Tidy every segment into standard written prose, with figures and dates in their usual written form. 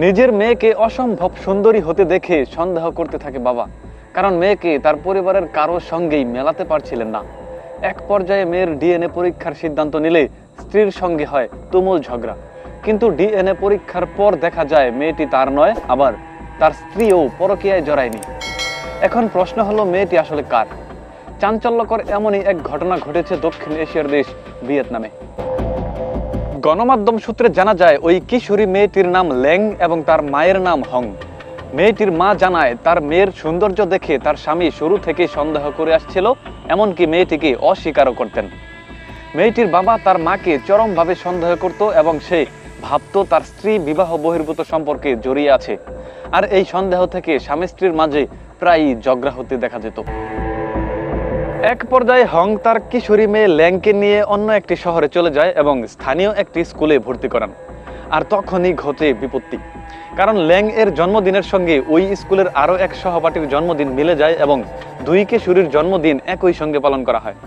নিজের মেয়েকে অসম্ভব সুন্দরী হতে দেখে সন্দেহ করতে থাকে বাবা, কারণ মেয়েকে তার পরিবারের কারোর সঙ্গেই মেলাতে পারছিলেন না। এক পর্যায়ে মেয়ের ডিএনএ পরীক্ষার সিদ্ধান্ত নিলে স্ত্রীর সঙ্গে হয় তুমুল ঝগড়া। কিন্তু ডিএনএ পরীক্ষার পর দেখা যায় মেয়েটি তার নয়, আবার তার স্ত্রীও পরকীয়ায় জড়ায়নি। এখন প্রশ্ন হলো, মেয়েটি আসলে কার? চাঞ্চল্যকর এমনই এক ঘটনা ঘটেছে দক্ষিণ এশিয়ার দেশ ভিয়েতনামে। গণমাধ্যম সূত্রে জানা যায় ওই কিশোরী মেয়েটির নাম ল্যাং এবং তার মায়ের নাম হং। মেয়েটির মা জানায় তার মেয়ের সৌন্দর্য দেখে তার স্বামী শুরু থেকেই সন্দেহ করে আসছিল, এমনকি মেয়েটিকে অস্বীকারও করতেন। মেয়েটির বাবা তার মাকে চরমভাবে সন্দেহ করত এবং সে ভাবত তার স্ত্রী বিবাহ বহির্ভূত সম্পর্কে জড়িয়ে আছে। আর এই সন্দেহ থেকে স্বামী স্ত্রীর মাঝে প্রায়ই ঝগড়া হতে দেখা যেত। এক পর্যায়ে হং তার কিশোরী মেয়ে ল্যাংকে নিয়ে অন্য একটি শহরে চলে যায় এবং স্থানীয় একটি স্কুলে ভর্তি করান। আর তখনই ঘটে বিপত্তি, কারণ ল্যাং এর জন্মদিনের সঙ্গে ওই স্কুলের আরও এক সহপাঠীর জন্মদিন মিলে যায় এবং দুই কিশোরীর জন্মদিন একই সঙ্গে পালন করা হয়।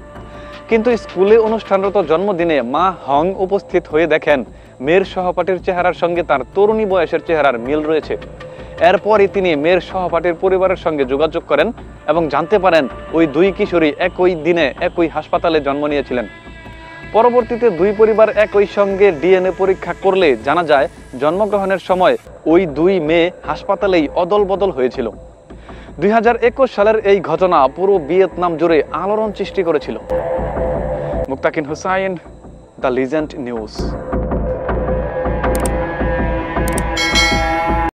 কিন্তু স্কুলে অনুষ্ঠানরত জন্মদিনে মা হং উপস্থিত হয়ে দেখেন মেয়ের সহপাঠীর চেহারার সঙ্গে তার তরুণী বয়সের চেহারার মিল রয়েছে। এরপরই তিনি মেয়ের সহপাঠীর পরিবারের সঙ্গে যোগাযোগ করেন এবং জানতে পারেন ওই দুই কিশোরী একই দিনে একই হাসপাতালে জন্ম নিয়েছিলেন। পরবর্তীতে দুই পরিবার একই সঙ্গে ডিএনএ পরীক্ষা করলে জানা যায় জন্মগ্রহণের সময় ওই দুই মেয়ে হাসপাতালেই অদল বদল হয়েছিল। 2021 সালের এই ঘটনা পুরো ভিয়েতনাম জুড়ে আলোড়ন সৃষ্টি করেছিল। মুক্তাকিন হুসাইন, দ্য লিজেন্ড নিউজ।